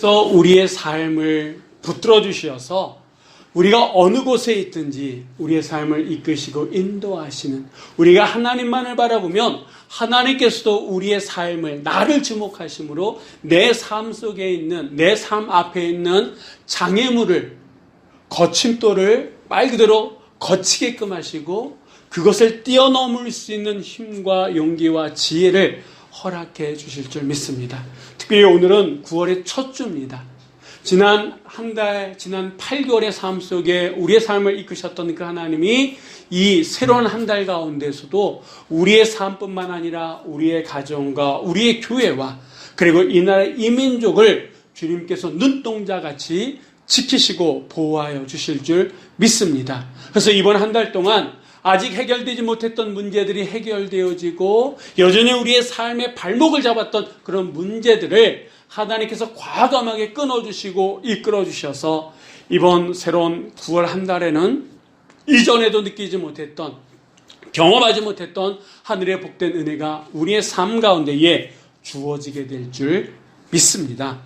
그래서 우리의 삶을 붙들어 주셔서 우리가 어느 곳에 있든지 우리의 삶을 이끄시고 인도하시는, 우리가 하나님만을 바라보면 하나님께서도 우리의 삶을, 나를 주목하심으로 내 삶 속에 있는, 내 삶 앞에 있는 장애물을, 거침돌을 말 그대로 거치게끔 하시고 그것을 뛰어넘을 수 있는 힘과 용기와 지혜를 허락해 주실 줄 믿습니다. 특별히 오늘은 9월의 첫 주입니다. 지난 한 달, 지난 8개월의 삶 속에 우리의 삶을 이끄셨던 그 하나님이 이 새로운 한 달 가운데서도 우리의 삶뿐만 아니라 우리의 가정과 우리의 교회와 그리고 이 나라 이 민족을 주님께서 눈동자같이 지키시고 보호하여 주실 줄 믿습니다. 그래서 이번 한 달 동안 아직 해결되지 못했던 문제들이 해결되어지고 여전히 우리의 삶의 발목을 잡았던 그런 문제들을 하나님께서 과감하게 끊어주시고 이끌어주셔서 이번 새로운 9월 한 달에는 이전에도 느끼지 못했던, 경험하지 못했던 하늘의 복된 은혜가 우리의 삶 가운데에 주어지게 될 줄 믿습니다.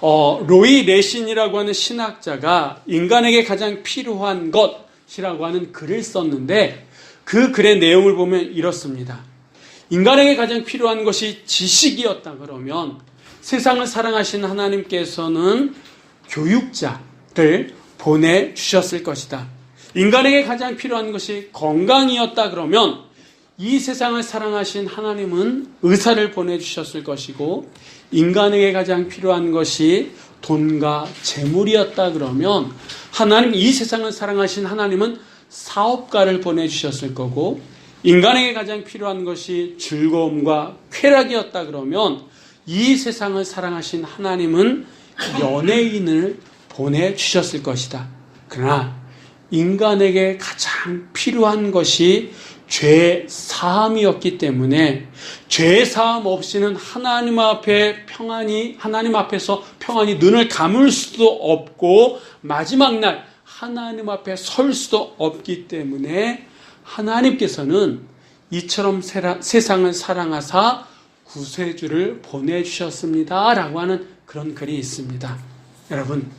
로이 레신이라고 하는 신학자가 인간에게 가장 필요한 것이라고 하는 글을 썼는데 그 글의 내용을 보면 이렇습니다. 인간에게 가장 필요한 것이 지식이었다 그러면 세상을 사랑하신 하나님께서는 교육자를 보내주셨을 것이다. 인간에게 가장 필요한 것이 건강이었다 그러면 이 세상을 사랑하신 하나님은 의사를 보내주셨을 것이고, 인간에게 가장 필요한 것이 돈과 재물이었다 그러면 하나님, 이 세상을 사랑하신 하나님은 사업가를 보내주셨을 거고, 인간에게 가장 필요한 것이 즐거움과 쾌락이었다 그러면 이 세상을 사랑하신 하나님은 연예인을 보내주셨을 것이다. 그러나 인간에게 가장 필요한 것이 죄 사함이었기 때문에 죄 사함 없이는 하나님 앞에서 평안히 눈을 감을 수도 없고 마지막 날 하나님 앞에 설 수도 없기 때문에 하나님께서는 이처럼 세상을 사랑하사 구세주를 보내주셨습니다 라고 하는 그런 글이 있습니다. 여러분,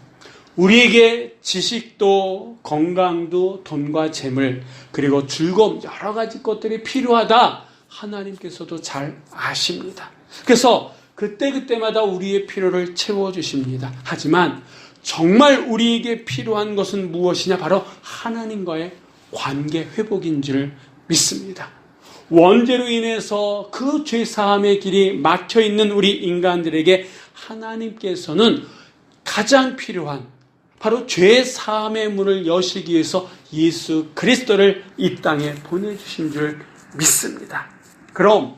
우리에게 지식도 건강도 돈과 재물 그리고 즐거움 여러 가지 것들이 필요하다 하나님께서도 잘 아십니다. 그래서 그때그때마다 우리의 필요를 채워주십니다. 하지만 정말 우리에게 필요한 것은 무엇이냐? 바로 하나님과의 관계 회복인 줄 믿습니다. 원죄로 인해서 그 죄사함의 길이 막혀있는 우리 인간들에게 하나님께서는 가장 필요한 바로 죄사함의 문을 여시기 위해서 예수 그리스도를 이 땅에 보내주신 줄 믿습니다. 그럼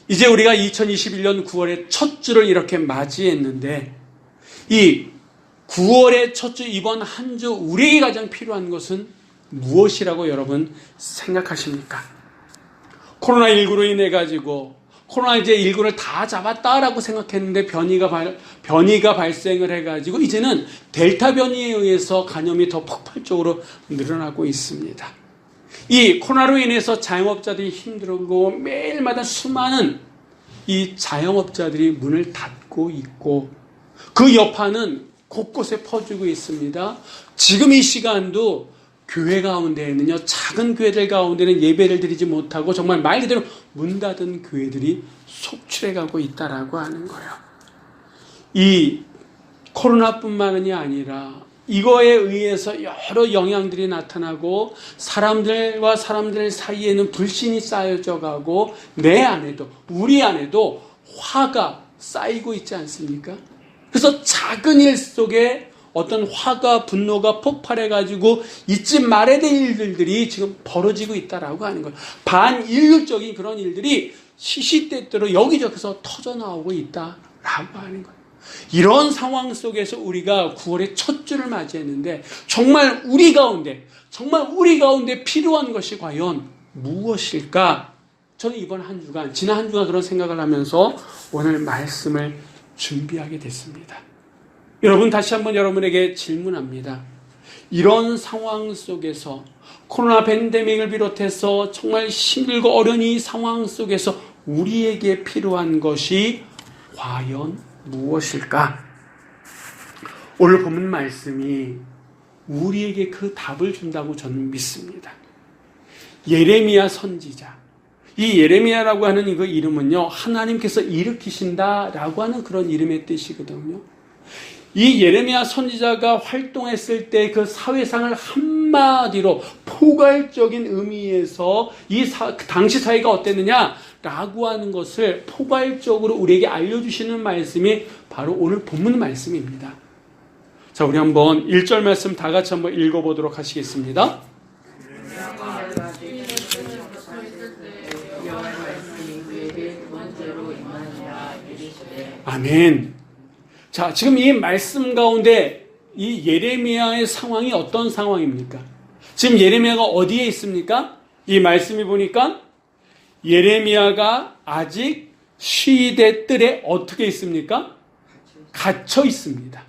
이제 우리가 2021년 9월의 첫 주를 이렇게 맞이했는데 이 9월의 첫 주, 이번 한 주 우리에게 가장 필요한 것은 무엇이라고 여러분 생각하십니까? 코로나19로 인해 가지고 코로나19를 다 잡았다라고 생각했는데 변이가 발생을 해가지고 이제는 델타 변이에 의해서 감염이 더 폭발적으로 늘어나고 있습니다. 이 코로나로 인해서 자영업자들이 힘들고 매일마다 수많은 이 자영업자들이 문을 닫고 있고 그 여파는 곳곳에 퍼지고 있습니다. 지금 이 시간도 교회 가운데에는요, 작은 교회들 가운데는 예배를 드리지 못하고 정말 말 그대로 문 닫은 교회들이 속출해가고 있다라고 하는 거예요. 이 코로나뿐만이 아니라 이거에 의해서 여러 영향들이 나타나고 사람들과 사람들 사이에는 불신이 쌓여져 가고 내 안에도 우리 안에도 화가 쌓이고 있지 않습니까? 그래서 작은 일 속에 어떤 화가 분노가 폭발해가지고 잊지 말아야 될 일들이 지금 벌어지고 있다라고 하는 거예요. 반인륜적인 그런 일들이 시시때때로 여기저기서 터져나오고 있다라고 하는 거예요. 이런 상황 속에서 우리가 9월의 첫 주를 맞이했는데 정말 우리 가운데 필요한 것이 과연 무엇일까? 저는 이번 한 주간, 지난 한 주간 그런 생각을 하면서 오늘 말씀을 준비하게 됐습니다. 여러분, 다시 한번 여러분에게 질문합니다. 이런 상황 속에서 코로나 팬데믹을 비롯해서 정말 힘들고 어려운 이 상황 속에서 우리에게 필요한 것이 과연 무엇일까? 오늘 본문 말씀이 우리에게 그 답을 준다고 저는 믿습니다. 예레미야 선지자. 이 예레미야라고 하는 그 이름은요, 하나님께서 일으키신다라고 하는 그런 이름의 뜻이거든요. 이 예레미야 선지자가 활동했을 때 그 사회상을 한마디로 포괄적인 의미에서 당시 사회가 어땠느냐라고 하는 것을 포괄적으로 우리에게 알려주시는 말씀이 바로 오늘 본문 말씀입니다. 자, 우리 한번 1절 말씀 다 같이 한번 읽어보도록 하시겠습니다. 아멘. 자, 지금 이 말씀 가운데 이 예레미야의 상황이 어떤 상황입니까? 지금 예레미야가 어디에 있습니까? 이 말씀이 보니까 예레미야가 아직 시대 뜰에 어떻게 있습니까? 갇혀 있습니다.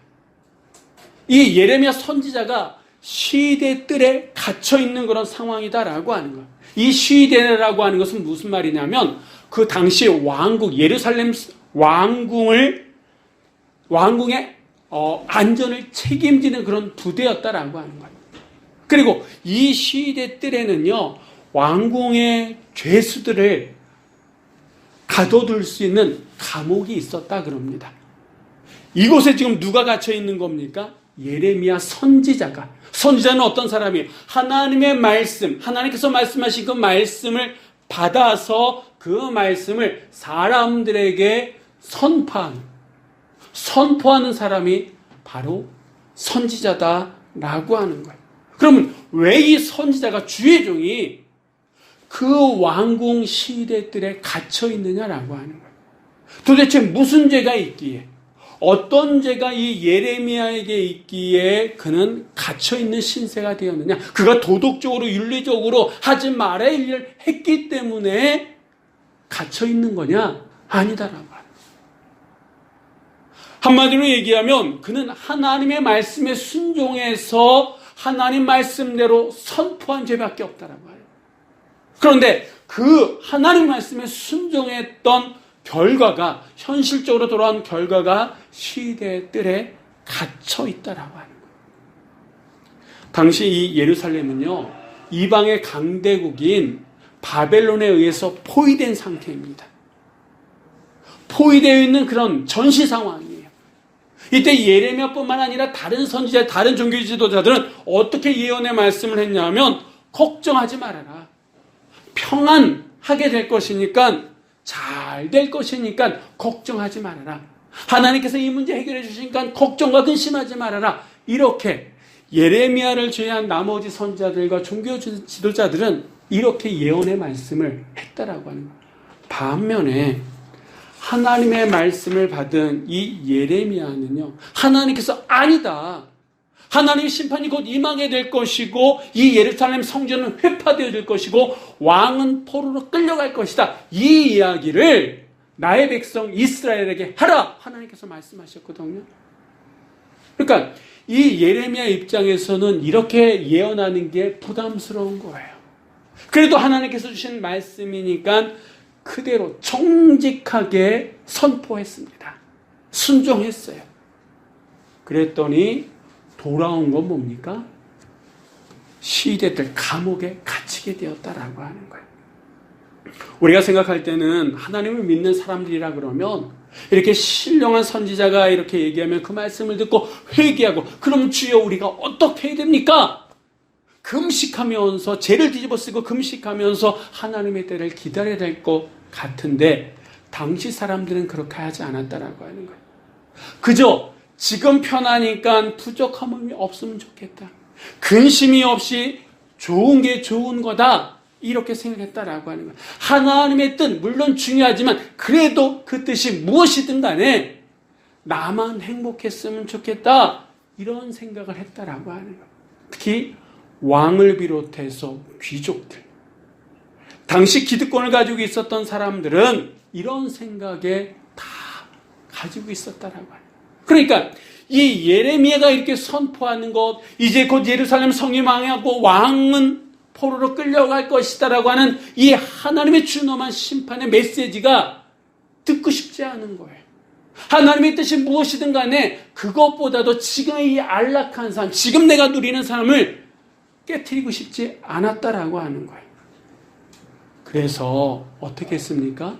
이 예레미야 선지자가 시대 뜰에 갇혀 있는 그런 상황이다라고 하는 거예요. 이 시대라고 하는 것은 무슨 말이냐면 그 당시 왕국 예루살렘 왕궁의 안전을 책임지는 그런 부대였다라고 하는 거예요. 그리고 이 시대 뜰에는요, 왕궁의 죄수들을 가둬둘 수 있는 감옥이 있었다 그럽니다. 이곳에 지금 누가 갇혀 있는 겁니까? 예레미야 선지자는 어떤 사람이에요? 하나님의 말씀, 하나님께서 말씀하신 그 말씀을 받아서 그 말씀을 사람들에게 선포하는 사람이 바로 선지자다라고 하는 거예요. 그러면 왜 이 선지자가 주의 종이 그 왕궁 시대들에 갇혀 있느냐라고 하는 거예요. 도대체 무슨 죄가 있기에, 어떤 죄가 이 예레미야에게 있기에 그는 갇혀 있는 신세가 되었느냐? 그가 도덕적으로 윤리적으로 하지 말아야 할 일을 했기 때문에 갇혀 있는 거냐? 아니다라고 하는 거예요. 한마디로 얘기하면 그는 하나님의 말씀에 순종해서 하나님 말씀대로 선포한 죄밖에 없다라고 해요. 그런데 그 하나님 말씀에 순종했던 결과가, 현실적으로 돌아온 결과가 시대의 뜰에 갇혀 있다라고 하는 거예요. 당시 이 예루살렘은요, 이방의 강대국인 바벨론에 의해서 포위된 상태입니다. 포위되어 있는 그런 전시 상황이에요. 이때 예레미야뿐만 아니라 다른 선지자, 다른 종교 지도자들은 어떻게 예언의 말씀을 했냐면, 걱정하지 말아라. 평안하게 될 것이니까, 잘 될 것이니까 걱정하지 말아라. 하나님께서 이 문제 해결해 주시니까 걱정과 근심하지 말아라. 이렇게 예레미야를 제외한 나머지 선지자들과 종교 지도자들은 이렇게 예언의 말씀을 했다라고 하는 거예요. 반면에 하나님의 말씀을 받은 이 예레미야는요, 하나님께서 아니다. 하나님의 심판이 곧 임하게 될 것이고, 이 예루살렘 성전은 회파되어질 것이고, 왕은 포로로 끌려갈 것이다. 이 이야기를 나의 백성 이스라엘에게 하라. 하나님께서 말씀하셨거든요. 그러니까 이 예레미야 입장에서는 이렇게 예언하는 게 부담스러운 거예요. 그래도 하나님께서 주신 말씀이니까 그대로 정직하게 선포했습니다. 순종했어요. 그랬더니 돌아온 건 뭡니까? 시대들 감옥에 갇히게 되었다라고 하는 거예요. 우리가 생각할 때는 하나님을 믿는 사람들이라 그러면 이렇게 신령한 선지자가 이렇게 얘기하면 그 말씀을 듣고 회개하고, 그럼 주여 우리가 어떻게 해야 됩니까? 금식하면서, 죄를 뒤집어 쓰고 금식하면서 하나님의 때를 기다려야 될 것 같은데, 당시 사람들은 그렇게 하지 않았다라고 하는 거예요. 그저 지금 편하니까 부족함이 없으면 좋겠다, 근심이 없이 좋은 게 좋은 거다, 이렇게 생각했다라고 하는 거예요. 하나님의 뜻 물론 중요하지만 그래도 그 뜻이 무엇이든 간에 나만 행복했으면 좋겠다, 이런 생각을 했다라고 하는 거예요. 특히 왕을 비롯해서 귀족들, 당시 기득권을 가지고 있었던 사람들은 이런 생각에 다 가지고 있었다라고 하는 거예요. 그러니까 이 예레미야가 이렇게 선포하는 것, 이제 곧 예루살렘 성이 망하고 왕은 포로로 끌려갈 것이다라고 하는 이 하나님의 준엄한 심판의 메시지가 듣고 싶지 않은 거예요. 하나님의 뜻이 무엇이든 간에 그것보다도 지금의 이 안락한 삶, 지금 내가 누리는 삶을 깨트리고 싶지 않았다라고 하는 거예요. 그래서 어떻게 했습니까?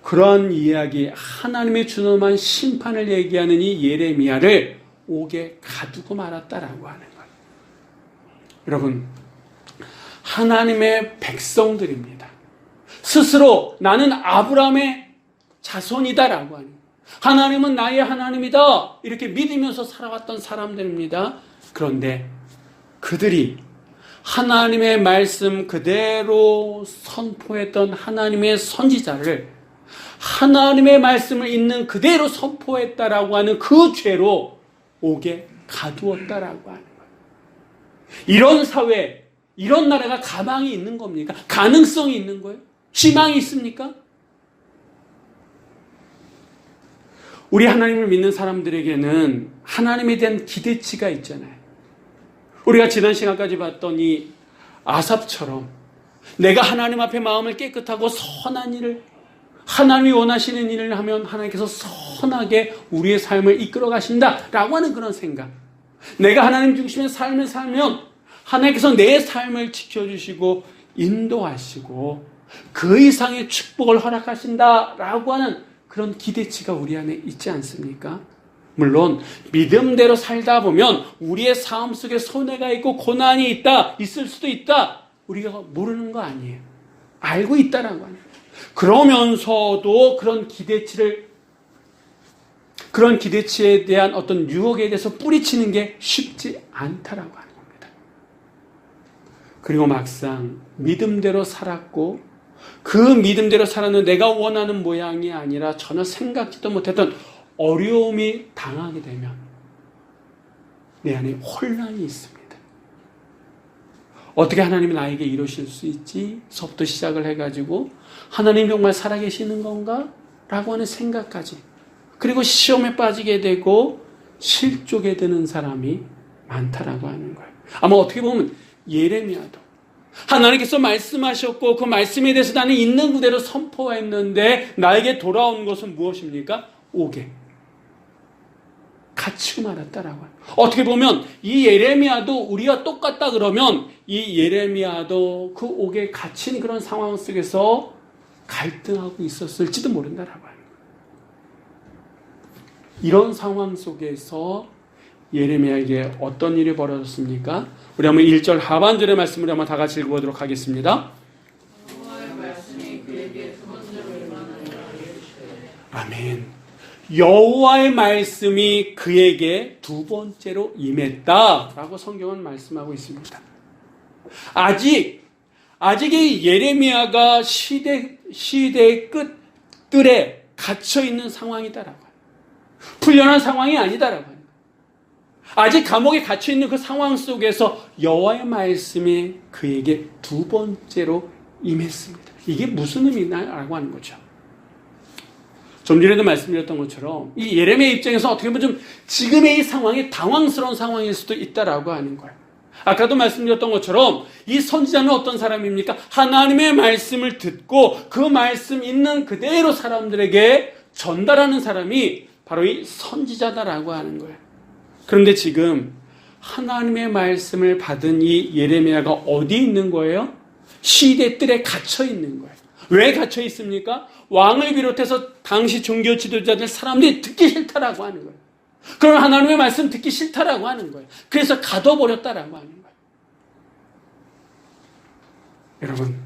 그런 이야기, 하나님의 준엄한 심판을 얘기하는 이 예레미야를 옥에 가두고 말았다라고 하는 거예요. 여러분, 하나님의 백성들입니다. 스스로 나는 아브라함의 자손이다라고 하는 거예요. 하나님은 나의 하나님이다 이렇게 믿으면서 살아왔던 사람들입니다. 그런데 그들이 하나님의 말씀 그대로 선포했던 하나님의 선지자를 하나님의 말씀을 있는 그대로 선포했다라고 하는 그 죄로 옥에 가두었다라고 하는 거예요. 이런 사회, 이런 나라가 가망이 있는 겁니까? 가능성이 있는 거예요? 희망이 있습니까? 우리 하나님을 믿는 사람들에게는 하나님에 대한 기대치가 있잖아요. 우리가 지난 시간까지 봤던 이 아삽처럼 내가 하나님 앞에 마음을 깨끗하고 선한 일을, 하나님이 원하시는 일을 하면 하나님께서 선하게 우리의 삶을 이끌어 가신다라고 하는 그런 생각. 내가 하나님 중심의 삶을 살면 하나님께서 내 삶을 지켜주시고 인도하시고 그 이상의 축복을 허락하신다라고 하는 그런 기대치가 우리 안에 있지 않습니까? 물론 믿음대로 살다 보면 우리의 삶 속에 손해가 있고 고난이 있을 수도 있다. 우리가 모르는 거 아니에요. 알고 있다라고 하는. 그러면서도 그런 기대치에 대한 어떤 유혹에 대해서 뿌리치는 게 쉽지 않다라고 하는 겁니다. 그리고 막상 믿음대로 살았고 그 믿음대로 살았는데 내가 원하는 모양이 아니라 전혀 생각지도 못했던 어려움이 당하게 되면 내 안에 혼란이 있습니다. 어떻게 하나님이 나에게 이러실 수 있지? 서부터 시작을 해가지고 하나님 정말 살아계시는 건가? 라고 하는 생각까지, 그리고 시험에 빠지게 되고 실족에 드는 사람이 많다라고 하는 거예요. 아마 어떻게 보면 예레미야도 하나님께서 말씀하셨고 그 말씀에 대해서 나는 있는 그대로 선포했는데 나에게 돌아온 것은 무엇입니까? 옥에 갇히고 말았다라고 해요. 어떻게 보면 이 예레미야도 우리와 똑같다 그러면 이 예레미야도 그 옥에 갇힌 그런 상황 속에서 갈등하고 있었을지도 모른다라고 해요. 이런 상황 속에서 예레미야에게 어떤 일이 벌어졌습니까? 우리 한번 1절 하반절의 말씀을 한번 다 같이 읽어보도록 하겠습니다. 아멘. 여호와의 말씀이 그에게 두 번째로 임했다라고 성경은 말씀하고 있습니다. 아직 이 예레미야가 시대의 끝들에 갇혀 있는 상황이다라고 해요. 풀려난 상황이 아니다라고 해요. 아직 감옥에 갇혀 있는 그 상황 속에서 여호와의 말씀이 그에게 두 번째로 임했습니다. 이게 무슨 의미냐라고 하는 거죠. 좀 전에도 말씀드렸던 것처럼 이 예레미야 입장에서 어떻게 보면 좀 지금의 이 상황이 당황스러운 상황일 수도 있다라고 하는 거예요. 아까도 말씀드렸던 것처럼 이 선지자는 어떤 사람입니까? 하나님의 말씀을 듣고 그 말씀 있는 그대로 사람들에게 전달하는 사람이 바로 이 선지자다라고 하는 거예요. 그런데 지금 하나님의 말씀을 받은 이 예레미야가 어디 있는 거예요? 시대 뜰에 갇혀 있는 거예요. 왜 갇혀 있습니까? 왕을 비롯해서 당시 종교 지도자들 사람들이 듣기 싫다라고 하는 거예요. 그럼 하나님의 말씀 듣기 싫다라고 하는 거예요. 그래서 가둬버렸다라고 하는 거예요. 여러분,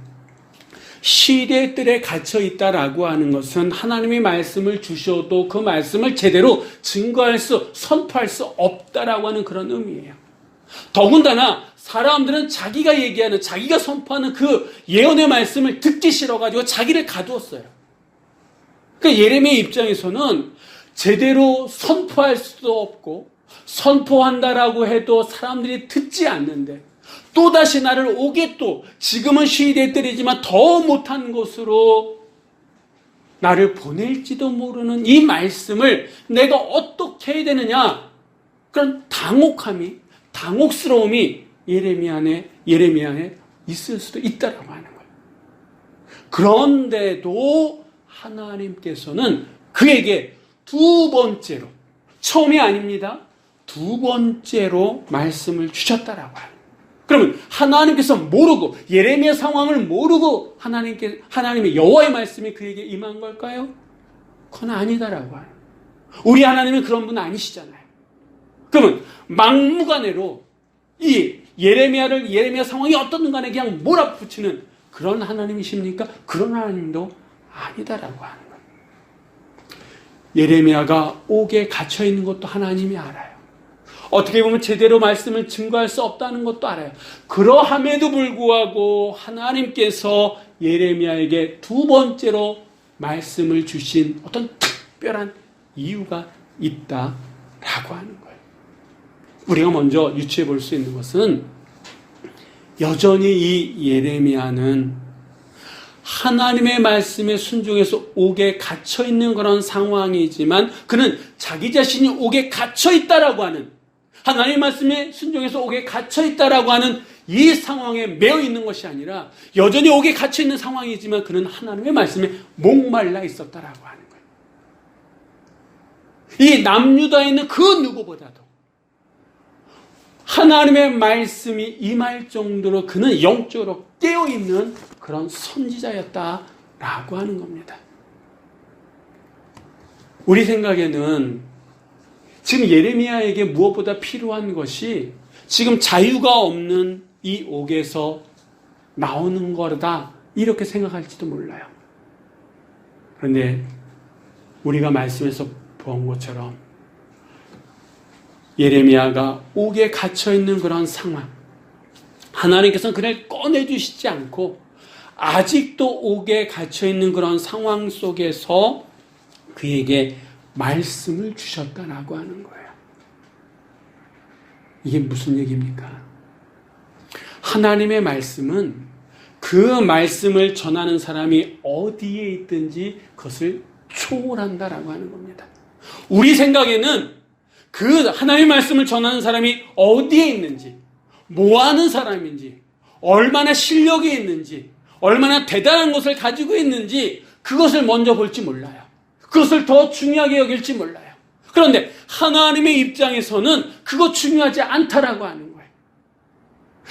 시대 뜰에 갇혀 있다라고 하는 것은 하나님의 말씀을 주셔도 그 말씀을 제대로 증거할 선포할 수 없다라고 하는 그런 의미예요. 더군다나 사람들은 자기가 얘기하는, 자기가 선포하는 그 예언의 말씀을 듣기 싫어가지고 자기를 가두었어요. 그러니까 예레미야 입장에서는 제대로 선포할 수도 없고 선포한다라고 해도 사람들이 듣지 않는데 또다시 나를 옥에 또 지금은 시대의 때리지만 더 못한 곳으로 나를 보낼지도 모르는 이 말씀을 내가 어떻게 해야 되느냐, 그런 당혹스러움이 예레미야에 있을 수도 있다라고 하는 거예요. 그런데도 하나님께서는 그에게 두 번째로, 처음이 아닙니다. 두 번째로 말씀을 주셨다라고 해요. 그러면 하나님께서 모르고, 예레미야 상황을 모르고 하나님의 여호와의 말씀이 그에게 임한 걸까요? 그건 아니다라고 해요. 우리 하나님은 그런 분 아니시잖아요. 그러면 막무가내로 이 예레미야 상황이 어떻든 간에 그냥 몰아붙이는 그런 하나님이십니까? 그런 하나님도 아니다라고 하는 거예요. 예레미야가 옥에 갇혀 있는 것도 하나님이 알아요. 어떻게 보면 제대로 말씀을 증거할 수 없다는 것도 알아요. 그러함에도 불구하고 하나님께서 예레미야에게 두 번째로 말씀을 주신 어떤 특별한 이유가 있다라고 하는 거예요. 우리가 먼저 유추해 볼 수 있는 것은 여전히 이 예레미야는 하나님의 말씀에 순종해서 옥에 갇혀 있는 그런 상황이지만 그는 자기 자신이 옥에 갇혀 있다라고 하는, 하나님의 말씀에 순종해서 옥에 갇혀 있다라고 하는 이 상황에 매여 있는 것이 아니라 여전히 옥에 갇혀 있는 상황이지만 그는 하나님의 말씀에 목말라 있었다라고 하는 거예요. 이 남유다에 있는 그 누구보다도 하나님의 말씀이 임할 정도로 그는 영적으로 깨어있는 그런 선지자였다라고 하는 겁니다. 우리 생각에는 지금 예레미야에게 무엇보다 필요한 것이 지금 자유가 없는 이 옥에서 나오는 거다, 이렇게 생각할지도 몰라요. 그런데 우리가 말씀에서 본 것처럼 예레미야가 옥에 갇혀있는 그런 상황, 하나님께서는 그를 꺼내주시지 않고 아직도 옥에 갇혀있는 그런 상황 속에서 그에게 말씀을 주셨다라고 하는 거예요. 이게 무슨 얘기입니까? 하나님의 말씀은 그 말씀을 전하는 사람이 어디에 있든지 그것을 초월한다라고 하는 겁니다. 우리 생각에는 그 하나님의 말씀을 전하는 사람이 어디에 있는지, 뭐 하는 사람인지, 얼마나 실력이 있는지, 얼마나 대단한 것을 가지고 있는지 그것을 먼저 볼지 몰라요. 그것을 더 중요하게 여길지 몰라요. 그런데 하나님의 입장에서는 그거 중요하지 않다라고 하는 거예요.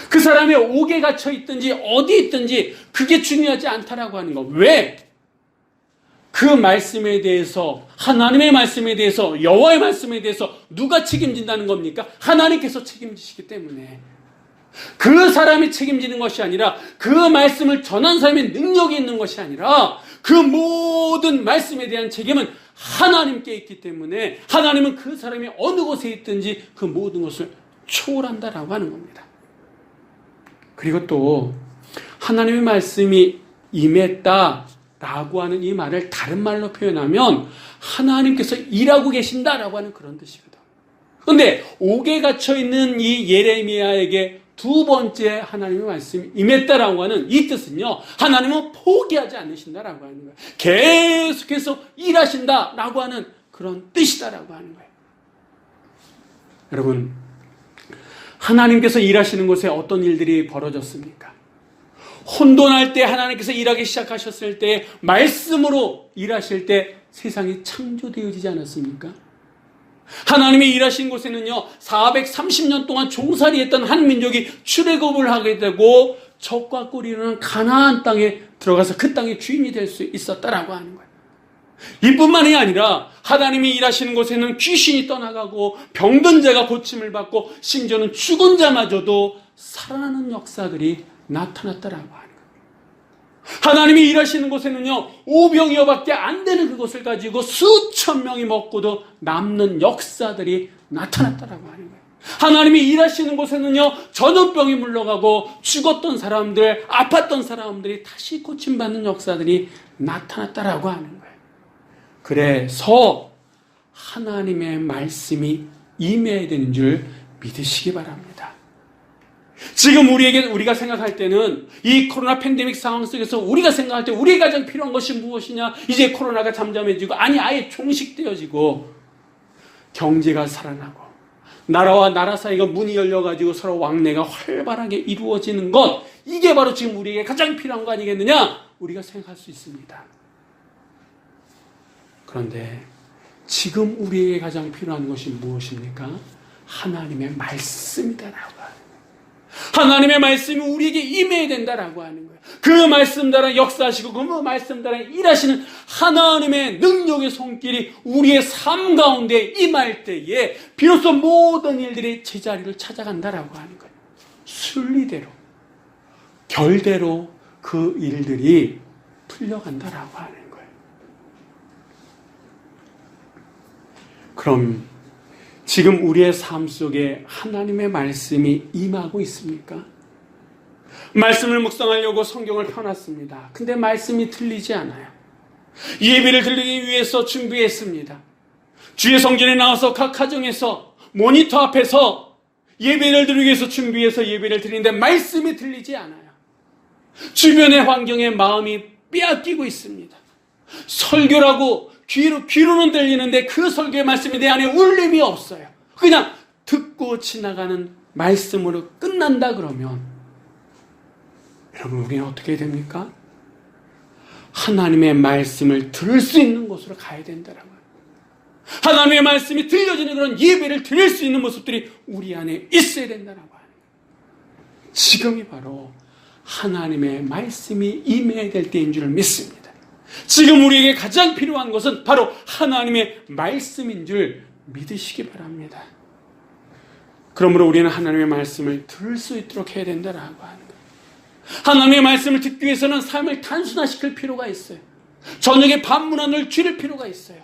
그 사람이 옥에 갇혀 있든지 어디 있든지 그게 중요하지 않다라고 하는 거. 왜? 그 말씀에 대해서, 하나님의 말씀에 대해서, 여호와의 말씀에 대해서 누가 책임진다는 겁니까? 하나님께서 책임지시기 때문에. 그 사람이 책임지는 것이 아니라, 그 말씀을 전한 사람의 능력이 있는 것이 아니라 그 모든 말씀에 대한 책임은 하나님께 있기 때문에 하나님은 그 사람이 어느 곳에 있든지 그 모든 것을 초월한다라고 하는 겁니다. 그리고 또 하나님의 말씀이 임했다라고 하는 이 말을 다른 말로 표현하면 하나님께서 일하고 계신다라고 하는 그런 뜻이거든. 그런데 옥에 갇혀있는 이 예레미야에게 두 번째 하나님의 말씀이 임했다라고 하는 이 뜻은요, 하나님은 포기하지 않으신다라고 하는 거예요. 계속해서 일하신다라고 하는 그런 뜻이다라고 하는 거예요. 여러분, 하나님께서 일하시는 곳에 어떤 일들이 벌어졌습니까? 혼돈할 때 하나님께서 일하기 시작하셨을 때, 말씀으로 일하실 때 세상이 창조되어지지 않았습니까? 하나님이 일하신 곳에는요, 430년 동안 종살이했던 한 민족이 출애굽을 하게 되고 적과 꿀이라는 가나안 땅에 들어가서 그 땅의 주인이 될 수 있었다라고 하는 거예요. 이뿐만이 아니라 하나님이 일하시는 곳에는 귀신이 떠나가고 병든 자가 고침을 받고 심지어는 죽은 자마저도 살아나는 역사들이 나타났다라고 하는 거예요. 하나님이 일하시는 곳에는요, 오병이어밖에 안 되는 그것을 가지고 수천 명이 먹고도 남는 역사들이 나타났다라고 하는 거예요. 하나님이 일하시는 곳에는요, 전염병이 물러가고 죽었던 사람들, 아팠던 사람들이 다시 고침받는 역사들이 나타났다라고 하는 거예요. 그래서 하나님의 말씀이 임해야 되는 줄 믿으시기 바랍니다. 지금 우리가 생각할 때는 이 코로나 팬데믹 상황 속에서 우리가 생각할 때 우리에게 가장 필요한 것이 무엇이냐? 이제 코로나가 잠잠해지고, 아니 아예 종식되어지고 경제가 살아나고 나라와 나라 사이가 문이 열려가지고 서로 왕래가 활발하게 이루어지는 것, 이게 바로 지금 우리에게 가장 필요한 거 아니겠느냐? 우리가 생각할 수 있습니다. 그런데 지금 우리에게 가장 필요한 것이 무엇입니까? 하나님의 말씀이다라고 하는 거예요. 하나님의 말씀이 우리에게 임해야 된다라고 하는 거예요. 그 말씀 따라 역사하시고 그 말씀 따라 일하시는 하나님의 능력의 손길이 우리의 삶 가운데 임할 때에 비로소 모든 일들이 제자리를 찾아간다라고 하는 거예요. 순리대로, 결대로 그 일들이 풀려간다라고 하는 거예요. 그럼 지금 우리의 삶 속에 하나님의 말씀이 임하고 있습니까? 말씀을 묵상하려고 성경을 펴놨습니다. 근데 말씀이 들리지 않아요. 예배를 드리기 위해서 준비했습니다. 주의 성전에 나와서 각 가정에서 모니터 앞에서 예배를 드리기 위해서 준비해서 예배를 드리는데 말씀이 들리지 않아요. 주변의 환경에 마음이 빼앗기고 있습니다. 설교라고 귀로는 들리는데 그 설교의 말씀이 내 안에 울림이 없어요. 그냥 듣고 지나가는 말씀으로 끝난다 그러면 여러분 우리는 어떻게 됩니까? 하나님의 말씀을 들을 수 있는 곳으로 가야 된다라고요. 하나님의 말씀이 들려지는 그런 예배를 드릴 수 있는 모습들이 우리 안에 있어야 된다라고 하는 거예요. 지금이 바로 하나님의 말씀이 임해야 될 때인 줄 믿습니다. 지금 우리에게 가장 필요한 것은 바로 하나님의 말씀인 줄 믿으시기 바랍니다. 그러므로 우리는 하나님의 말씀을 들을 수 있도록 해야 된다라고 하는 거예요. 하나님의 말씀을 듣기 위해서는 삶을 단순화시킬 필요가 있어요. 저녁에 밤문안을 줄일 필요가 있어요.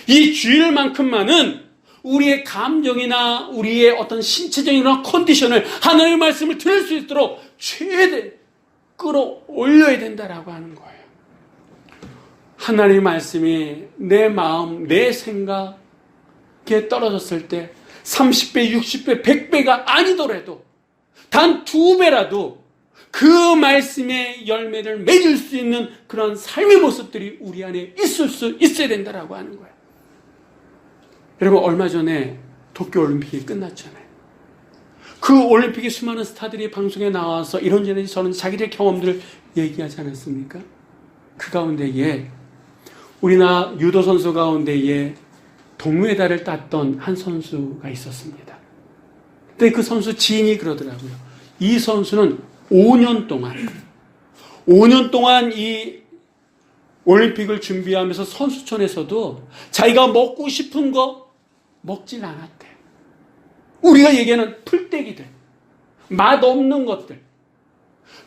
이 주일만큼만은 우리의 감정이나 우리의 어떤 신체적인 컨디션을 하나님의 말씀을 들을 수 있도록 최대 끌어올려야 된다라고 하는 거예요. 하나님의 말씀이 내 마음, 내 생각에 떨어졌을 때 30배, 60배, 100배가 아니더라도 단 2배라도 그 말씀의 열매를 맺을 수 있는 그런 삶의 모습들이 우리 안에 있을 수 있어야 된다라고 하는 거예요. 여러분 얼마 전에 도쿄올림픽이 끝났잖아요. 그 올림픽에 수많은 스타들이 방송에 나와서 이런저런 저런 자기들의 경험들을 얘기하지 않았습니까? 그 가운데에 우리나라 유도 선수 가운데에 동메달을 땄던 한 선수가 있었습니다. 근데 그 선수 지인이 그러더라고요. 이 선수는 5년 동안 이 올림픽을 준비하면서 선수촌에서도 자기가 먹고 싶은 거 먹질 않았대. 우리가 얘기하는 풀떼기들, 맛없는 것들,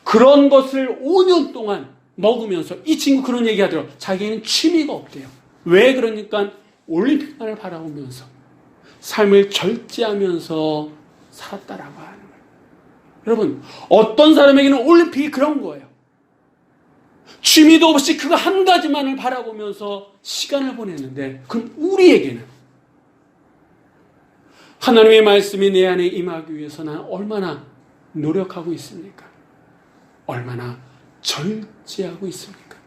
그런 것을 5년 동안 먹으면서 이 친구 그런 얘기 하더라고요. 자기는 취미가 없대요. 왜 그러니까 올림픽만을 바라보면서 삶을 절제하면서 살았다라고 하는 거예요. 여러분 어떤 사람에게는 올림픽이 그런 거예요. 취미도 없이 그거 한 가지만을 바라보면서 시간을 보냈는데 그럼 우리에게는 하나님의 말씀이 내 안에 임하기 위해서 나는 얼마나 노력하고 있습니까? 얼마나 절제하고 있습니까?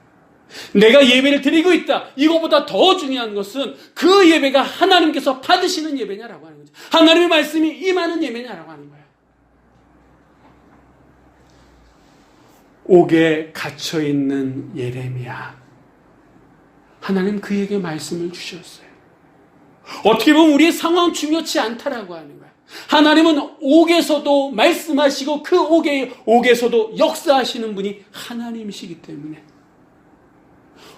내가 예배를 드리고 있다. 이거보다 더 중요한 것은 그 예배가 하나님께서 받으시는 예배냐라고 하는 거죠. 하나님의 말씀이 임하는 예배냐라고 하는 거예요. 옥에 갇혀있는 예레미야. 하나님 그에게 말씀을 주셨어요. 어떻게 보면 우리의 상황 중요치 않다라고 하는 거예요. 하나님은 옥에서도 말씀하시고 그 옥에서도 역사하시는 분이 하나님이시기 때문에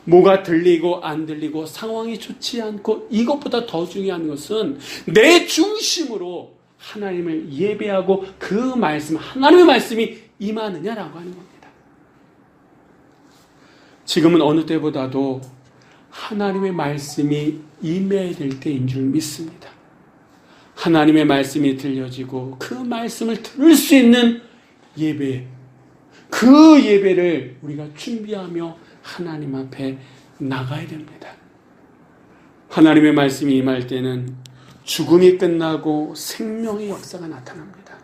뭐가 들리고 안 들리고 상황이 좋지 않고 이것보다 더 중요한 것은 내 중심으로 하나님을 예배하고 그 말씀, 하나님의 말씀이 임하느냐라고 하는 겁니다. 지금은 어느 때보다도 하나님의 말씀이 임해야 될 때인 줄 믿습니다. 하나님의 말씀이 들려지고 그 말씀을 들을 수 있는 예배, 그 예배를 우리가 준비하며 하나님 앞에 나가야 됩니다. 하나님의 말씀이 임할 때는 죽음이 끝나고 생명의 역사가 나타납니다.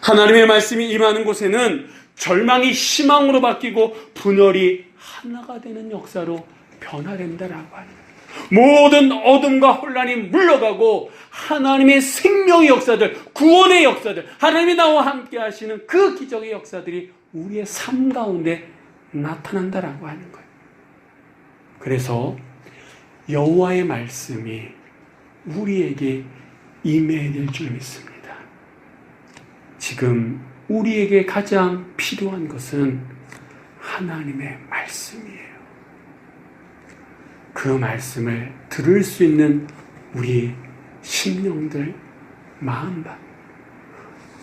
하나님의 말씀이 임하는 곳에는 절망이 희망으로 바뀌고 분열이 하나가 되는 역사로 변화된다라고 하는 거예요. 모든 어둠과 혼란이 물러가고 하나님의 생명의 역사들, 구원의 역사들, 하나님이 나와 함께 하시는 그 기적의 역사들이 우리의 삶 가운데 나타난다라고 하는 거예요. 그래서 여호와의 말씀이 우리에게 임해야 될 줄 믿습니다. 지금 우리에게 가장 필요한 것은 하나님의 말씀이에요. 그 말씀을 들을 수 있는 우리 심령들, 마음밭,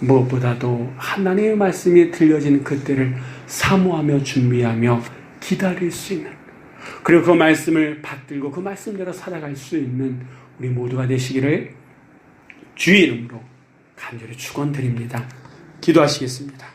무엇보다도 하나님의 말씀이 들려지는 그때를 사모하며 준비하며 기다릴 수 있는, 그리고 그 말씀을 받들고 그 말씀대로 살아갈 수 있는 우리 모두가 되시기를 주의 이름으로 간절히 축원드립니다. 기도하시겠습니다.